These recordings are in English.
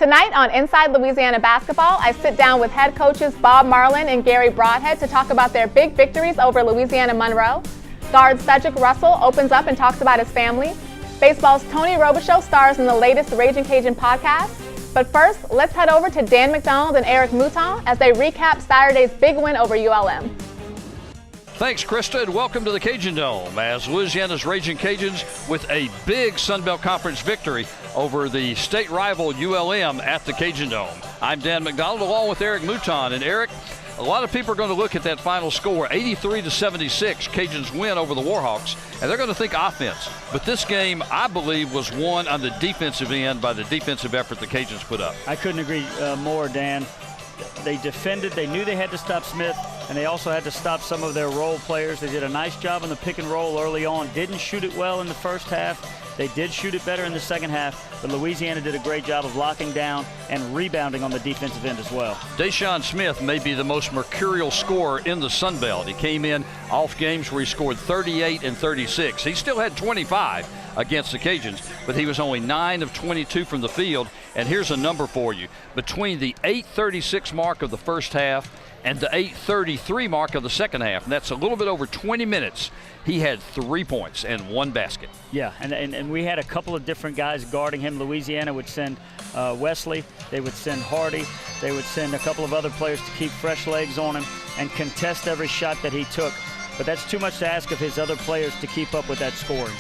Tonight on Inside Louisiana Basketball, I sit down with head coaches Bob Marlin and Garry Brodhead to talk about their big victories over Louisiana Monroe. Guard Cedric Russell opens up and talks about his family. Baseball's Tony Robichaux stars in the latest Ragin Cajun podcast. But first, let's head over to Dan McDonald and Eric Mouton as they recap Saturday's big win over ULM. Thanks, Krista, and welcome to the Cajun Dome as Louisiana's Ragin Cajuns with a big Sun Belt Conference victory over the state rival ULM at the Cajun Dome. I'm Dan McDonald along with Eric Mouton. And Eric, a lot of people are going to look at that final score, 83-76, Cajuns win over the Warhawks, and they're going to think offense. But this game, I believe, was won on the defensive end by the defensive effort the Cajuns put up. I couldn't agree more, Dan. They defended, they knew they had to stop Smith, and they also had to stop some of their role players. They did a nice job on the pick and roll early on. Didn't shoot it well in the first half. They did shoot it better in the second half, but Louisiana did a great job of locking down and rebounding on the defensive end as well. Deshaun Smith may be the most mercurial scorer in the Sun Belt. He came in off games where he scored 38 and 36. He still had 25 against the Cajuns, but he was only 9 of 22 from the field. And here's a number for you. Between the 8:36 mark of the first half and the 8:33 mark of the second half, and that's a little bit over 20 minutes, he had 3 points and 1 basket. Yeah, and we had a couple of different guys guarding him. Louisiana would send Wesley, they would send Hardy, they would send a couple of other players to keep fresh legs on him and contest every shot that he took. But that's too much to ask of his other players to keep up with that scoring.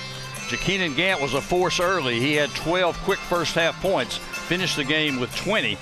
Jakeenan Gant was a force early. He had 12 quick first half points, finished the game with 20.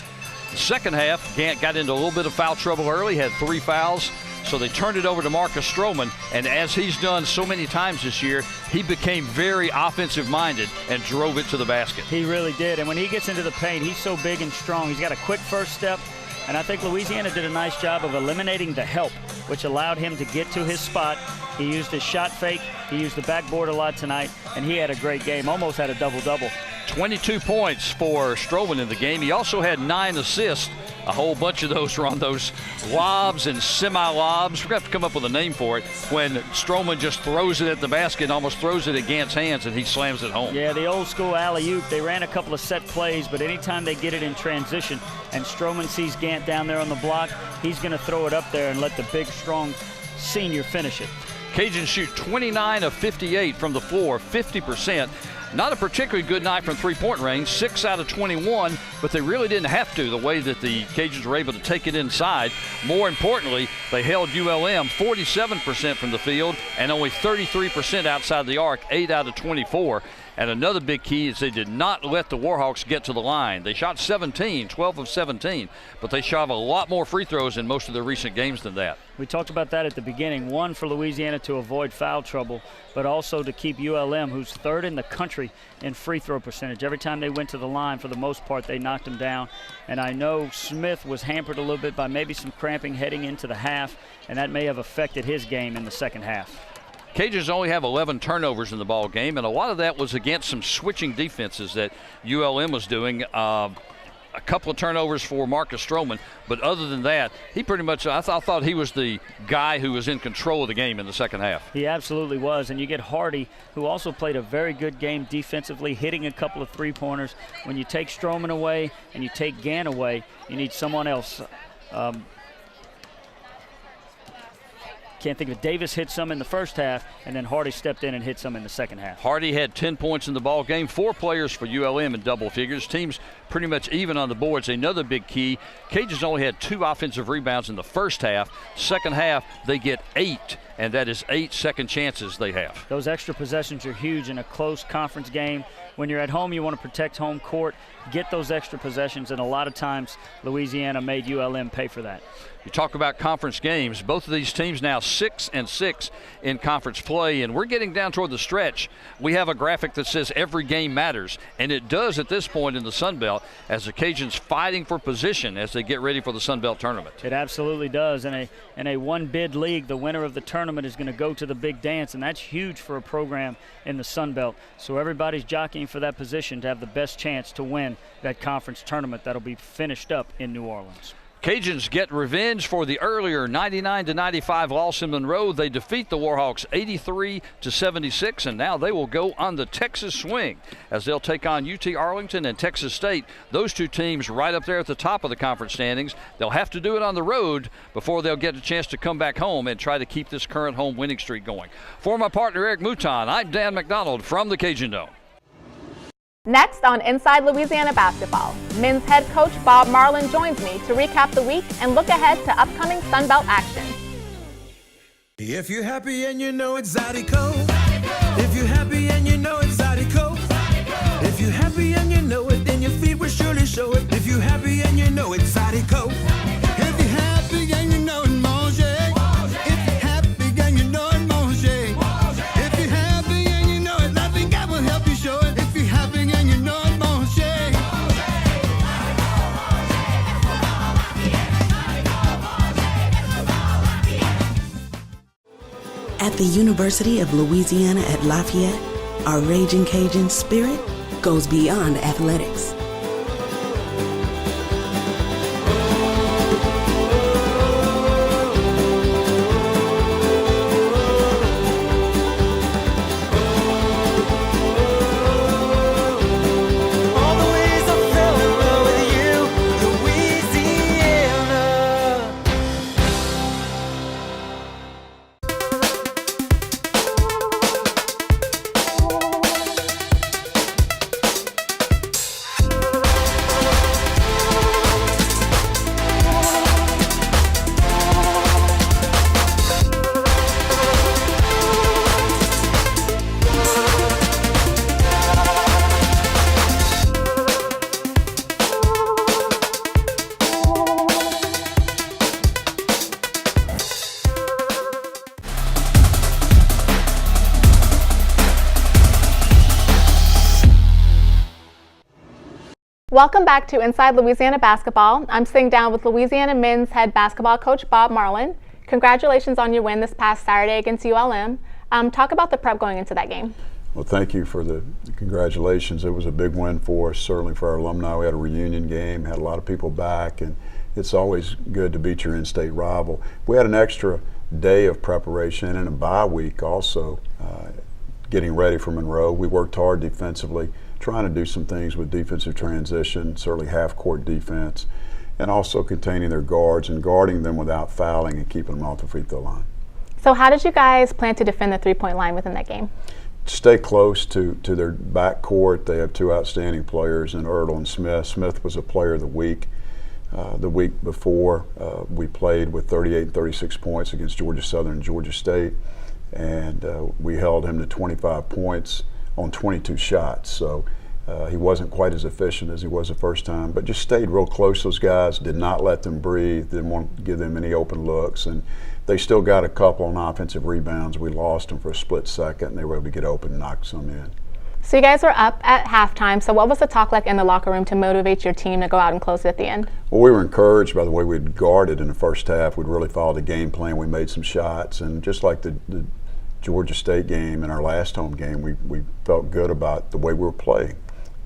The second half, Gant got into a little bit of foul trouble early, had 3 fouls, so they turned it over to Marcus Stroman, and as he's done so many times this year, he became very offensive-minded and drove it to the basket. He really did, and when he gets into the paint, he's so big and strong. He's got a quick first step, and I think Louisiana did a nice job of eliminating the help, which allowed him to get to his spot. He used his shot fake, he used the backboard a lot tonight, and he had a great game, almost had a double-double. 22 points for Stroman in the game. He also had 9 assists. A whole bunch of those were on those lobs and semi-lobs. We're going to have to come up with a name for it when Stroman just throws it at the basket, almost throws it at Gant's hands, and he slams it home. Yeah, the old school alley-oop. They ran a couple of set plays, but anytime they get it in transition and Stroman sees Gant down there on the block, he's going to throw it up there and let the big, strong senior finish it. Cajuns shoot 29 of 58 from the floor, 50%. Not a particularly good night from three-point range, 6 out of 21, but they really didn't have to the way that the Cajuns were able to take it inside. More importantly, they held ULM 47% from the field and only 33% outside the arc, 8 out of 24. And another big key is they did not let the Warhawks get to the line. They shot 12 of 17, but they shot a lot more free throws in most of their recent games than that. We talked about that at the beginning. One, for Louisiana to avoid foul trouble, but also to keep ULM, who's 3rd in the country in free throw percentage. Every time they went to the line, for the most part, they knocked them down. And I know Smith was hampered a little bit by maybe some cramping heading into the half, and that may have affected his game in the second half. Cajuns only have 11 turnovers in the ball game, and a lot of that was against some switching defenses that ULM was doing. A couple of turnovers for Marcus Stroman, but other than that, he pretty much, I thought he was the guy who was in control of the game in the second half. He absolutely was, and you get Hardy, who also played a very good game defensively, hitting a couple of three-pointers. When you take Stroman away and you take Gant away, you need someone else. Can't think of it. Davis hit some in the first half, and then Hardy stepped in and hit some in the second half. Hardy had 10 points in the ball game, 4 players for ULM in double figures. Teams pretty much even on the boards. Another big key, Cajuns only had 2 offensive rebounds in the first half. Second half, they get 8, and that is 8 second chances they have. Those extra possessions are huge in a close conference game. When you're at home, you want to protect home court, get those extra possessions, and a lot of times Louisiana made ULM pay for that. You talk about conference games. Both of these teams now 6-6 in conference play, and we're getting down toward the stretch. We have a graphic that says every game matters, and it does at this point in the Sun Belt as the Cajuns fighting for position as they get ready for the Sun Belt tournament. It absolutely does. In a one-bid league, the winner of the tournament is going to go to the big dance, and that's huge for a program in the Sun Belt. So everybody's jockeying for that position to have the best chance to win that conference tournament that'll be finished up in New Orleans. Cajuns get revenge for the earlier 99-95 loss in Monroe. They defeat the Warhawks 83-76, and now they will go on the Texas swing as they'll take on UT Arlington and Texas State. Those two teams right up there at the top of the conference standings. They'll have to do it on the road before they'll get a chance to come back home and try to keep this current home winning streak going. For my partner Eric Mouton, I'm Dan McDonald from the Cajun Dome. Next on Inside Louisiana Basketball, men's head coach Bob Marlin joins me to recap the week and look ahead to upcoming Sun Belt action. If you're happy and you know it's Zydeco. If you're happy and you know it's Zydeco. If you're happy and you know it, then your feet will surely show it. If you're happy and you know it's Zydeco. If you're happy and you know it, mange. If you're happy and you know it, mange. If you're happy and you know it, I think I will help you show it. If you're happy and you know it, mange. At the University of Louisiana at Lafayette, our Ragin Cajuns spirit goes beyond athletics. All the ways I fell in love with you, Louisiana. Welcome back to Inside Louisiana Basketball. I'm sitting down with Louisiana men's head basketball coach Bob Marlin. Congratulations on your win this past Saturday against ULM. Talk about the prep going into that game. Well, thank you for the congratulations. It was a big win for us, certainly for our alumni. We had a reunion game, had a lot of people back, and it's always good to beat your in-state rival. We had an extra day of preparation and a bye week also, getting ready for Monroe. We worked hard defensively, trying to do some things with defensive transition, certainly half-court defense, and also containing their guards and guarding them without fouling and keeping them off the free throw line. So how did you guys plan to defend the three-point line within that game? Stay close to their backcourt. They have two outstanding players in Ertl and Smith. Smith was a player of the week. The week before, we played with 38 and 36 points against Georgia Southern and Georgia State, and we held him to 25 points on 22 shots. So he wasn't quite as efficient as he was the first time, but just stayed real close to those guys, did not let them breathe, didn't want to give them any open looks, and they still got a couple on offensive rebounds. We lost them for a split second, and they were able to get open and knock some in. So you guys were up at halftime, so what was the talk like in the locker room to motivate your team to go out and close it at the end? Well, we were encouraged by the way we'd guarded in the first half. We'd really followed the game plan. We made some shots, and just like the Georgia State game and our last home game, we felt good about the way we were playing,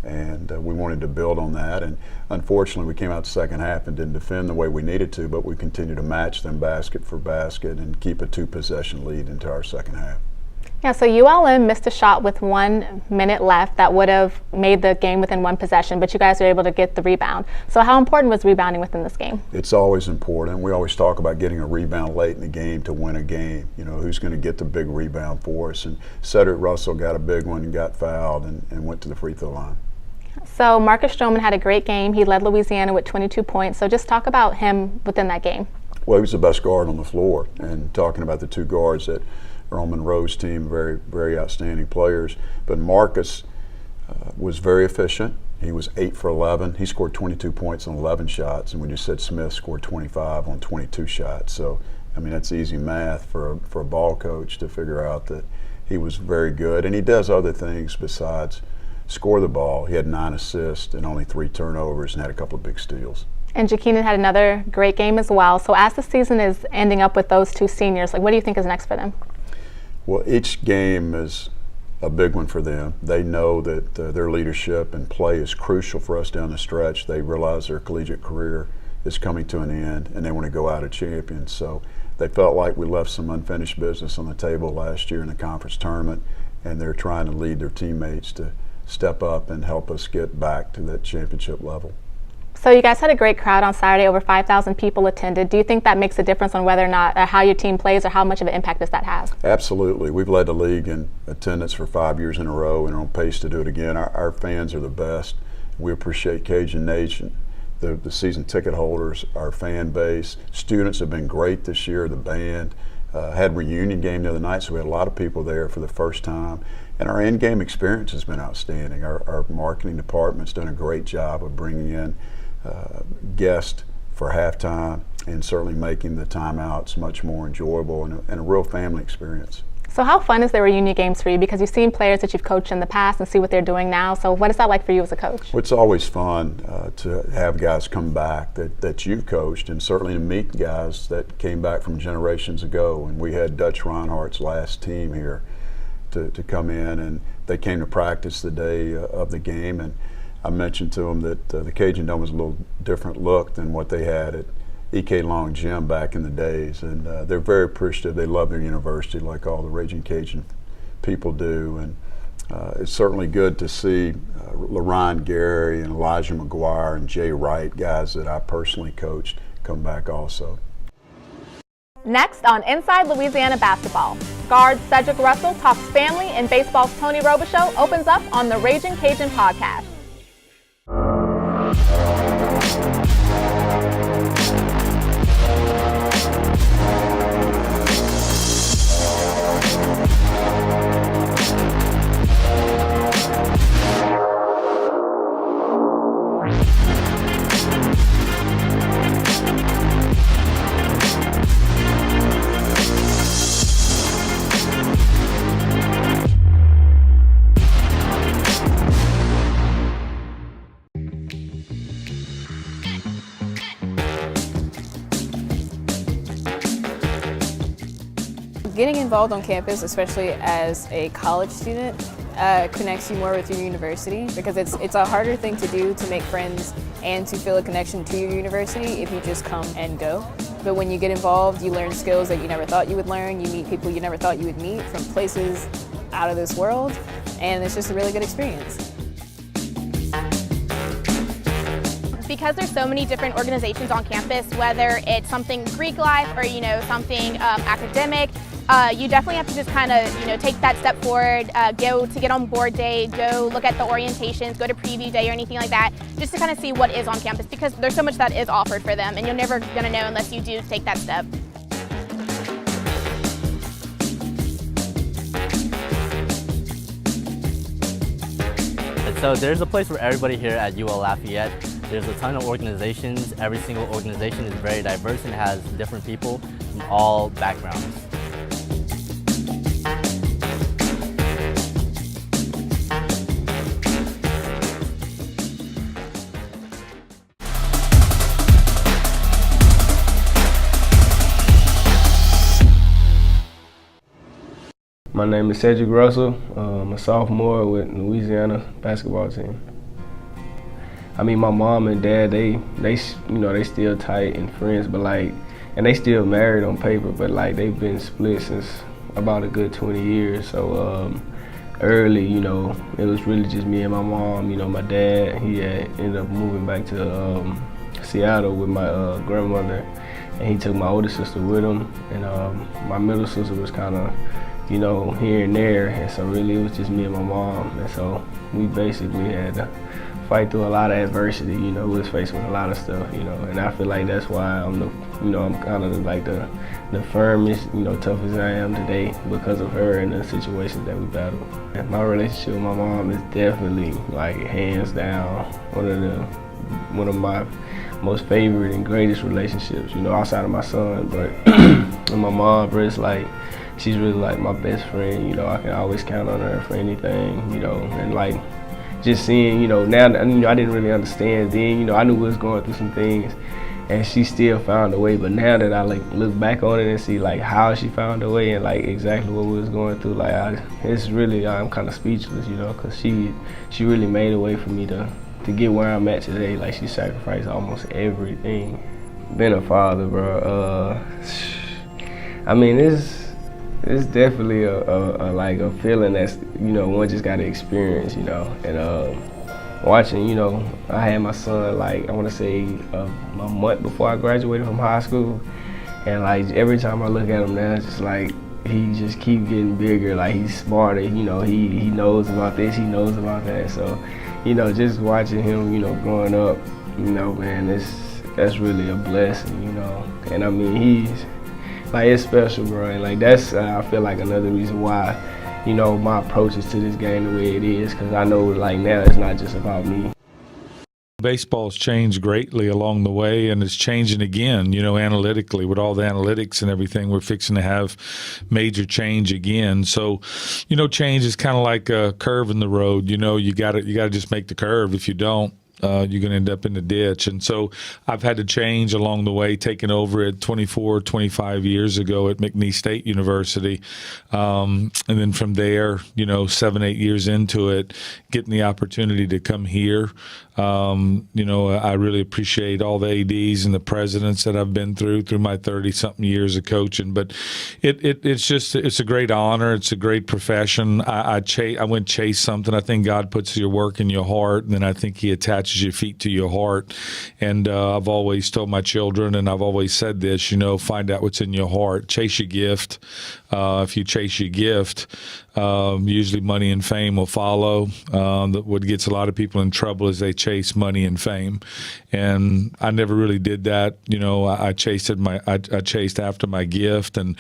and we wanted to build on that. And unfortunately, we came out the second half and didn't defend the way we needed to, but we continued to match them basket for basket and keep a two-possession lead into our second half. Yeah, so ULM missed a shot with 1 minute left that would have made the game within one possession, but you guys were able to get the rebound. So how important was rebounding within this game? It's always important. We always talk about getting a rebound late in the game to win a game. You know, who's going to get the big rebound for us? And Cedric Russell got a big one and got fouled and went to the free throw line. So Marcus Stroman had a great game. He led Louisiana with 22 points. So just talk about him within that game. Well, he was the best guard on the floor. And talking about the two guards that are on Monroe's team, very, very outstanding players. But Marcus was very efficient. He was 8 for 11. He scored 22 points on 11 shots. And we just said Smith scored 25 on 22 shots. So, I mean, that's easy math for a ball coach to figure out that he was very good. And he does other things besides score the ball. He had 9 assists and only 3 turnovers and had a couple of big steals. And Jakeenan had another great game as well. So as the season is ending up with those two seniors, like, what do you think is next for them? Well, each game is a big one for them. They know that their leadership and play is crucial for us down the stretch. They realize their collegiate career is coming to an end, and they want to go out a champion. So they felt like we left some unfinished business on the table last year in the conference tournament, and they're trying to lead their teammates to step up and help us get back to that championship level. So you guys had a great crowd on Saturday. Over 5,000 people attended. Do you think that makes a difference on whether or not how your team plays, or how much of an impact does that have? Absolutely. We've led the league in attendance for 5 years in a row and are on pace to do it again. Our fans are the best. We appreciate Cajun Nation, the season ticket holders, our fan base. Students have been great this year. The band had a reunion game the other night, so we had a lot of people there for the first time. And our in-game experience has been outstanding. Our marketing department's done a great job of bringing in guests for halftime and certainly making the timeouts much more enjoyable and a real family experience. So how fun is the reunion games for you? Because you've seen players that you've coached in the past and see what they're doing now. So what is that like for you as a coach? Well, it's always fun to have guys come back that you've coached, and certainly to meet guys that came back from generations ago. And we had Dutch Reinhardt's last team here to come in, and they came to practice the day of the game. And I mentioned to them that the Cajun Dome was a little different look than what they had at E.K. Long Gym back in the days, and they're very appreciative. They love their university like all the Ragin Cajun people do, and it's certainly good to see Ryan Garry and Elijah McGuire and Jay Wright, guys that I personally coached, come back also. Next on Inside Louisiana Basketball, guard Cedric Russell talks family, and baseball's Tony Robichaux opens up on the Ragin Cajun podcast. Getting involved on campus, especially as a college student, connects you more with your university, because it's a harder thing to do to make friends and to feel a connection to your university if you just come and go. But when you get involved, you learn skills that you never thought you would learn. You meet people you never thought you would meet from places out of this world, and it's just a really good experience. Because there's so many different organizations on campus, whether it's something Greek life or something academic, you definitely have to just kind of take that step forward, go to get on board day, go look at the orientations, go to preview day or anything like that, just to kind of see what is on campus, because there's so much that is offered for them, and you're never going to know unless you do take that step. So there's a place for everybody here at UL Lafayette. There's a ton of organizations. Every single organization is very diverse and has different people from all backgrounds. My name is Cedric Russell. I'm a sophomore with Louisiana Basketball team. I mean, my mom and dad, they still tight and friends, but and they still married on paper, but they've been split since about a good 20 years. So early, it was really just me and my mom. My dad, he had ended up moving back to Seattle with my grandmother, and he took my older sister with him, and my middle sister was kind of, here and there, and so really it was just me and my mom, and so we basically had to fight through a lot of adversity. We was faced with a lot of stuff, and I feel like that's why I'm I'm kind of like the firmest, toughest I am today, because of her and the situations that we battled. And my relationship with my mom is definitely hands down one of my most favorite and greatest relationships, outside of my son. But and my mom, bro, it's she's really my best friend. I can always count on her for anything, and just seeing, now that I didn't really understand then, I knew we was going through some things, and she still found a way. But now that I look back on it and see how she found a way and exactly what we was going through, it's really, I'm kind of speechless, because she really made a way for me to to get where I'm at today, like she sacrificed almost everything. Being a father, bro, I mean, it's definitely a feeling that's, one just got to experience, and watching, I had my son, like, I want to say a month before I graduated from high school, and like every time I look at him now, it's just like he just keep getting bigger, like he's smarter, he knows about this, he knows about that, so, just watching him, growing up, man, that's really a blessing, and I mean, he's, like, it's special, bro, and like that's, I feel like another reason why, my approach is to this game the way it is, because I know, like, now it's not just about me. Baseball's changed greatly along the way, and it's changing again, analytically. With all the analytics and everything, we're fixing to have major change again. So, change is kind of like a curve in the road. You got to just make the curve. If you don't, you're going to end up in the ditch. And so I've had to change along the way, taking over at 24, 25 years ago at McNeese State University. And then from there, 7, 8 years into it, getting the opportunity to come here. I really appreciate all the ADs and the presidents that I've been through my 30-something years of coaching. But it's a great honor. It's a great profession. I went chase something. I think God puts your work in your heart, and then I think He attaches your feet to your heart. And I've always told my children, and I've always said this, find out what's in your heart. Chase your gift. If you chase your gift, usually money and fame will follow. What gets a lot of people in trouble is they chase money and fame, and I never really did that. I chased after my gift, and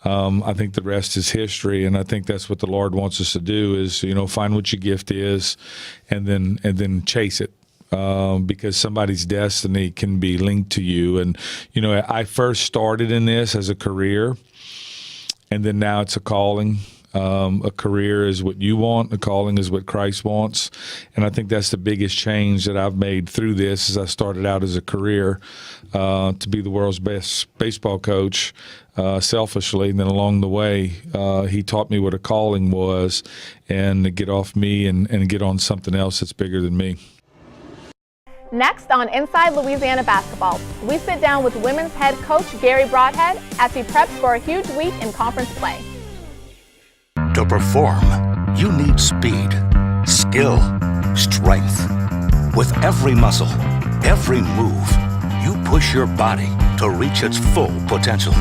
I think the rest is history. And I think that's what the Lord wants us to do: is find what your gift is, and then chase it. Because somebody's destiny can be linked to you. And, I first started in this as a career, and then now it's a calling. A career is what you want. A calling is what Christ wants. And I think that's the biggest change that I've made through this. Is I started out as a career to be the world's best baseball coach, selfishly. And then along the way, He taught me what a calling was, and to get off me and get on something else that's bigger than me. Next on Inside Louisiana Basketball, we sit down with women's head coach Garry Brodhead as he preps for a huge week in conference play. To perform, you need speed, skill, strength. With every muscle, every move, you push your body to reach its full potential.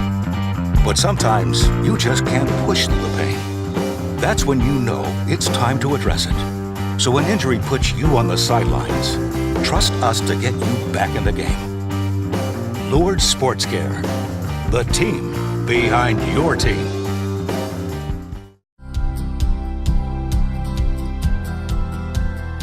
But sometimes you just can't push through the pain. That's when you know it's time to address it. So when injury puts you on the sidelines, trust us to get you back in the game. Lourdes Sports Care, the team behind your team.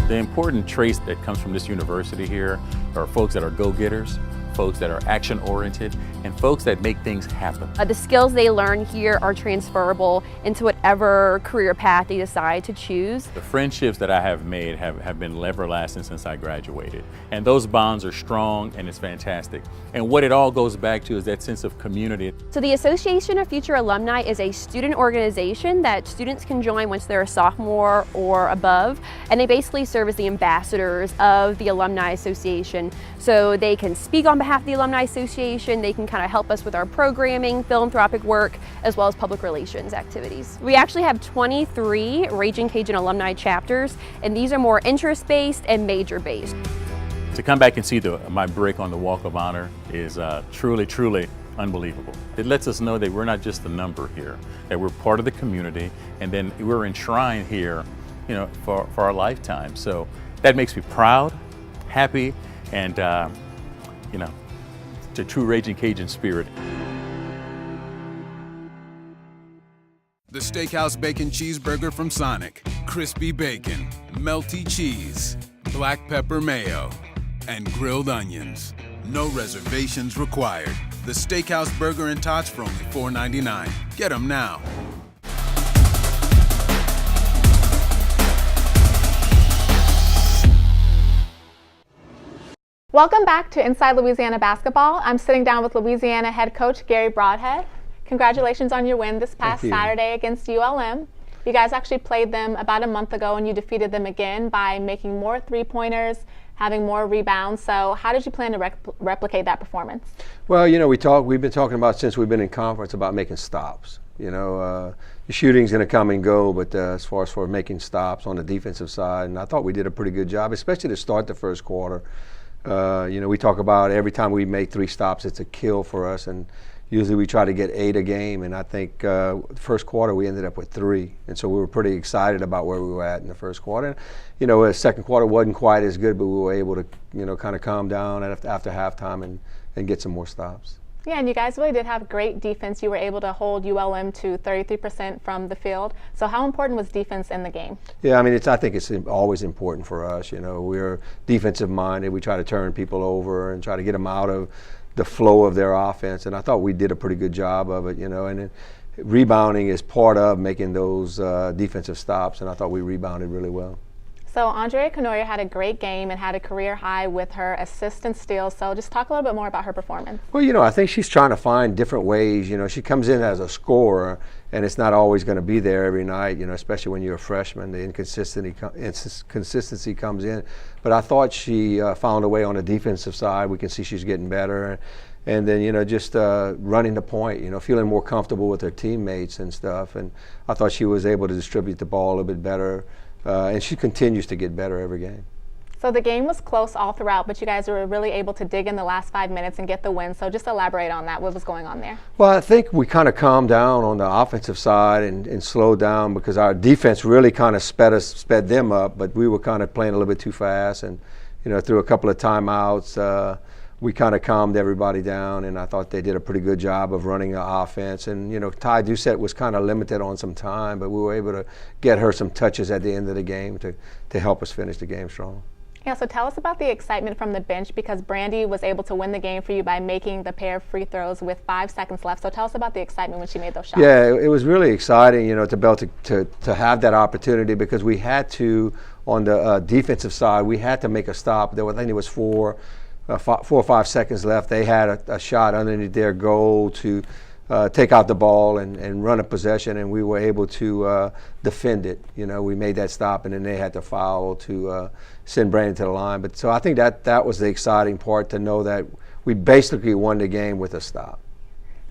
The important traits that comes from this university here are folks that are go-getters, folks that are action-oriented, and folks that make things happen. The skills they learn here are transferable into whatever career path they decide to choose. The friendships that I have made have been everlasting since I graduated. And those bonds are strong, and it's fantastic. And what it all goes back to is that sense of community. So the Association of Future Alumni is a student organization that students can join once they're a sophomore or above. And they basically serve as the ambassadors of the Alumni Association. So they can speak on behalf of the Alumni Association, they can kind of help us with our programming, philanthropic work, as well as public relations activities. We actually have 23 Ragin Cajun alumni chapters, and these are more interest-based and major-based. To come back and see my brick on the Walk of Honor is truly, truly unbelievable. It lets us know that we're not just a number here, that we're part of the community, and then we're enshrined here, for our lifetime. So that makes me proud, happy, and it's a true Ragin Cajun spirit. The Steakhouse Bacon Cheeseburger from Sonic. Crispy bacon, melty cheese, black pepper mayo, and grilled onions. No reservations required. The Steakhouse Burger and Tots for only $4.99. Get them now. Welcome back to Inside Louisiana Basketball. I'm sitting down with Louisiana head coach Garry Brodhead. Congratulations on your win this past Saturday against ULM. You guys actually played them about a month ago, and you defeated them again by making more three-pointers, having more rebounds. So how did you plan to replicate that performance? Well, you know, we've been talking about since we've been in conference about making stops. You know, the shooting's going to come and go, but as far as for making stops on the defensive side, and I thought we did a pretty good job, especially to start the first quarter. You know, we talk about every time we make 3 stops, it's a kill for us, and usually we try to get 8 a game, and I think first quarter we ended up with 3, and so we were pretty excited about where we were at in the first quarter. You know, the second quarter wasn't quite as good, but we were able to, you know, kind of calm down after halftime and get some more stops. Yeah, and you guys really did have great defense. You were able to hold ULM to 33% from the field. So how important was defense in the game? Yeah, I mean, I think it's always important for us. You know, we're defensive minded. We try to turn people over and try to get them out of the flow of their offense. And I thought we did a pretty good job of it, you know. And then rebounding is part of making those defensive stops. And I thought we rebounded really well. So Andrea Canoia had a great game and had a career high with her assists and steals. So just talk a little bit more about her performance. Well, you know, I think she's trying to find different ways. You know, she comes in as a scorer, and it's not always going to be there every night, you know, especially when you're a freshman. The inconsistency comes in. But I thought she found a way on the defensive side. We can see she's getting better. And then, you know, just running the point, you know, feeling more comfortable with her teammates and stuff. And I thought she was able to distribute the ball a little bit better. And she continues to get better every game. So the game was close all throughout, but you guys were really able to dig in the last 5 minutes and get the win. So just elaborate on that. What was going on there? Well, I think we kind of calmed down on the offensive side and slowed down because our defense really kind of sped them up, but we were kind of playing a little bit too fast. And, you know, through a couple of timeouts, we kind of calmed everybody down, and I thought they did a pretty good job of running the offense. And, you know, Ty Doucette was kind of limited on some time, but we were able to get her some touches at the end of the game to help us finish the game strong. Yeah, so tell us about the excitement from the bench because Brandy was able to win the game for you by making the pair of free throws with 5 seconds left. So tell us about the excitement when she made those shots. Yeah, it was really exciting, you know, to be able to have that opportunity because we had to, on the defensive side, we had to make a stop. I think it was 4 or 5 seconds left. They had a shot underneath their goal to take out the ball and run a possession, and we were able to defend it. You know, we made that stop, and then they had to foul to send Brandon to the line. But so I think that was the exciting part, to know that we basically won the game with a stop.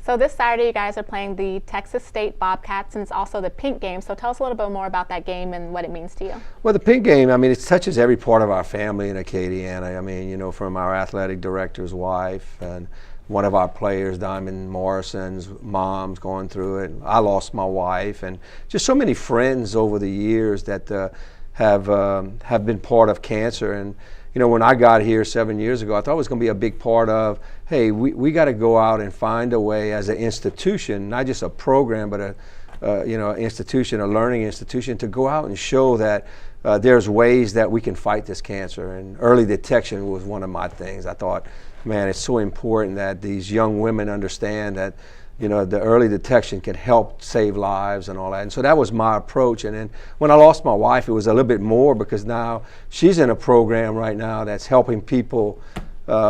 So this Saturday, you guys are playing the Texas State Bobcats, and it's also the Pink game. So tell us a little bit more about that game and what it means to you. Well, the Pink game, I mean, it touches every part of our family in Acadiana. I mean, you know, from our athletic director's wife and one of our players, Diamond Morrison's mom's going through it. I lost my wife, and just so many friends over the years that have been part of cancer. And you know, when I got here 7 years ago, I thought it was going to be a big part of, hey, we got to go out and find a way as an institution, not just a program, but an institution, a learning institution, to go out and show that there's ways that we can fight this cancer. And early detection was one of my things. I thought, man, it's so important that these young women understand that, you know, the early detection can help save lives and all that. And so that was my approach. And then when I lost my wife, it was a little bit more, because now she's in a program right now that's helping people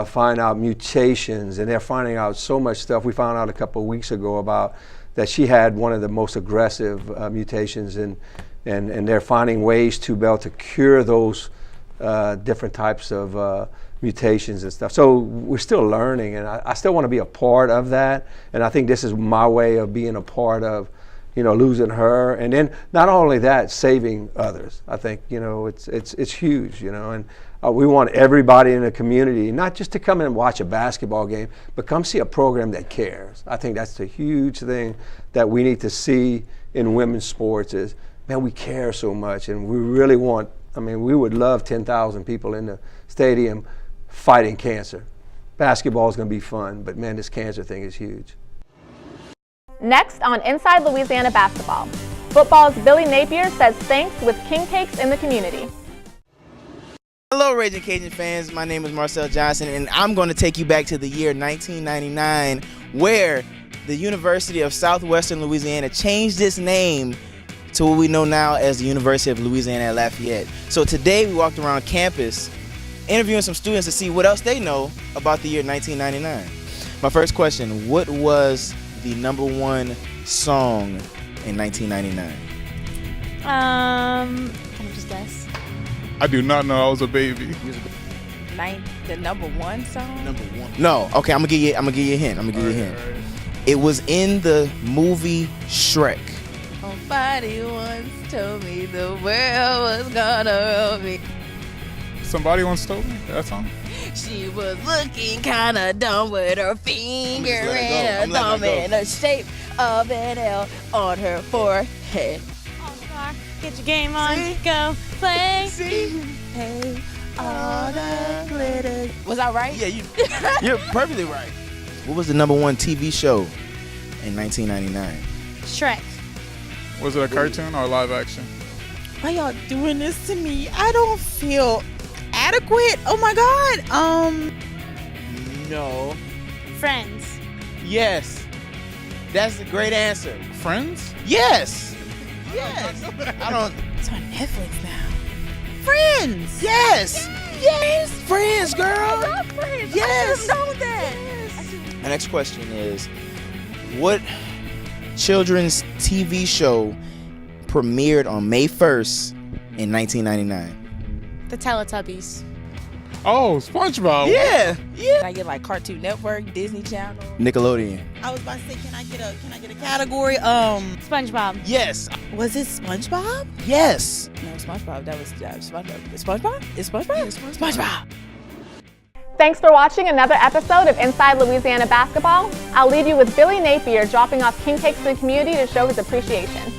find out mutations, and they're finding out so much stuff. We found out a couple of weeks ago about that she had one of the most aggressive mutations, and they're finding ways to be able to cure those different types of mutations and stuff. So we're still learning, and I still want to be a part of that. And I think this is my way of being a part of, you know, losing her, and then not only that, saving others. I think, you know, it's huge, you know, and we want everybody in the community not just to come in and watch a basketball game, but come see a program that cares. I think that's the huge thing that we need to see in women's sports is, man, we care so much, and we really want, I mean, we would love 10,000 people in the stadium fighting cancer. Basketball is going to be fun, but man, this cancer thing is huge. Next on Inside Louisiana Basketball, football's Billy Napier says thanks with king cakes in the community. Hello, Ragin Cajun fans. My name is Marcel Johnson, and I'm going to take you back to the year 1999, where the University of Southwestern Louisiana changed its name to what we know now as the University of Louisiana at Lafayette. So today we walked around campus interviewing some students to see what else they know about the year 1999. My first question, what was the #1 song in 1999? Can I just guess? I do not know. I was a baby. The number one song? Number one. No, okay, I'm gonna give you a hint. It was in the movie Shrek. Somebody once told me the world was gonna roll me. Somebody once told me that song. She was looking kinda dumb with her finger and her thumb in the shape of an L on her forehead. Get your game on, go play. Hey, all the glitter. Was I right? Yeah, you're perfectly right. What was the number one TV show in 1999? Shrek. Was it a cartoon or live action? Why y'all doing this to me? I don't feel adequate. Oh my God. No. Friends. Yes. That's a great answer. Friends? Yes. Yes. I don't. It's on Netflix now. Friends. Yes. Yes. Friends, girl. I love Friends. Yes. I should have known that. The next question is, what children's TV show premiered on May 1st in 1999? The Teletubbies. Oh, SpongeBob. Yeah. Can I get like Cartoon Network, Disney Channel? Nickelodeon. I was about to say, can I get a category? SpongeBob. Yes. Was it SpongeBob? Yes. No, SpongeBob. That was SpongeBob. SpongeBob? Is SpongeBob? SpongeBob. Thanks for watching another episode of Inside Louisiana Basketball. I'll leave you with Billy Napier dropping off king cakes to the community to show his appreciation.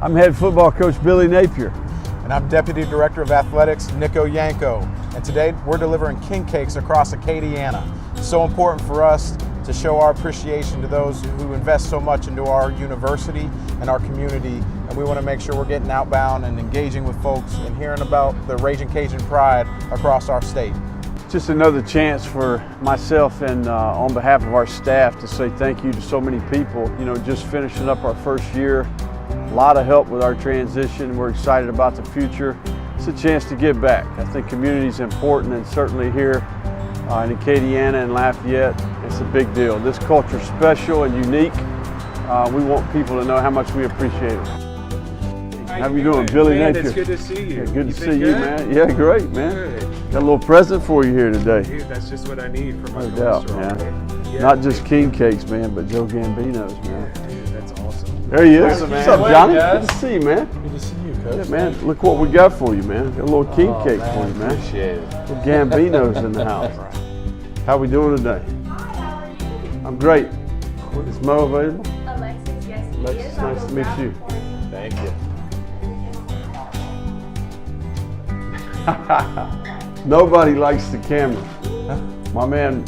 I'm head football coach Billy Napier. And I'm Deputy Director of Athletics Nico Yanko. And today we're delivering king cakes across Acadiana. It's so important for us to show our appreciation to those who invest so much into our university and our community. And we want to make sure we're getting outbound and engaging with folks and hearing about the Ragin Cajun pride across our state. Just another chance for myself and on behalf of our staff to say thank you to so many people. You know, just finishing up our first year, a lot of help with our transition. We're excited about the future. It's a chance to give back. I think community is important, and certainly here in Acadiana and Lafayette, it's a big deal. This culture is special and unique. We want people to know how much we appreciate it. How you doing, Billy Napier? It's good to see you. Yeah, good to see you, man. Yeah, great, man. Good. Got a little present for you here today. Dude, that's just what I need for my No doubt, cholesterol. man. Yeah, Not just king cakes, man, but Joe Gambino's, man. Dude, that's awesome. There he is. Awesome, man. What's up, Johnny? Guys. Good to see you, man. Good to see you, Coach. Yeah, man. Look what we got for you, man. Got a little king cake for you, man. Appreciate it. Little Gambino's in the house. How we doing today? I'm great. Is Mo available? Alexis, yes, he Alexis, is. nice to meet you. Thank you. Nobody likes the camera. My man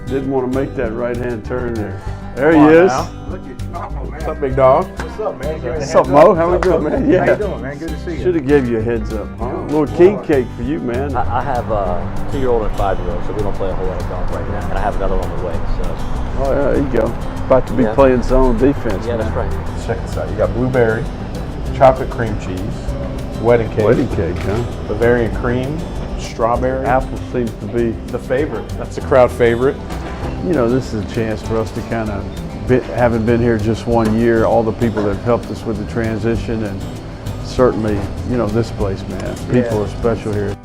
didn't want to make that right-hand turn there. There he is. Look at man. What's up, big dog? What's up, man? What's up, Mo? How we doing, man? Yeah. How you doing, man? Good to see you. Should have gave you a heads up, huh? A little king cake for you, man. I have a 2-year-old and a 5-year-old, so we don't play a whole lot of golf right now. And I have another on the way, so. Oh, yeah, there you go. About to be playing zone defense. Yeah, man. that's right. Check this out. You got blueberry, chocolate cream cheese, wedding cake. Wedding cake, huh? Bavarian cream, strawberry. Apple seems to be the favorite. That's the crowd favorite. You know, this is a chance for us to kind of, having been here just 1 year, all the people that have helped us with the transition, and certainly, you know, this place, man. People are special here.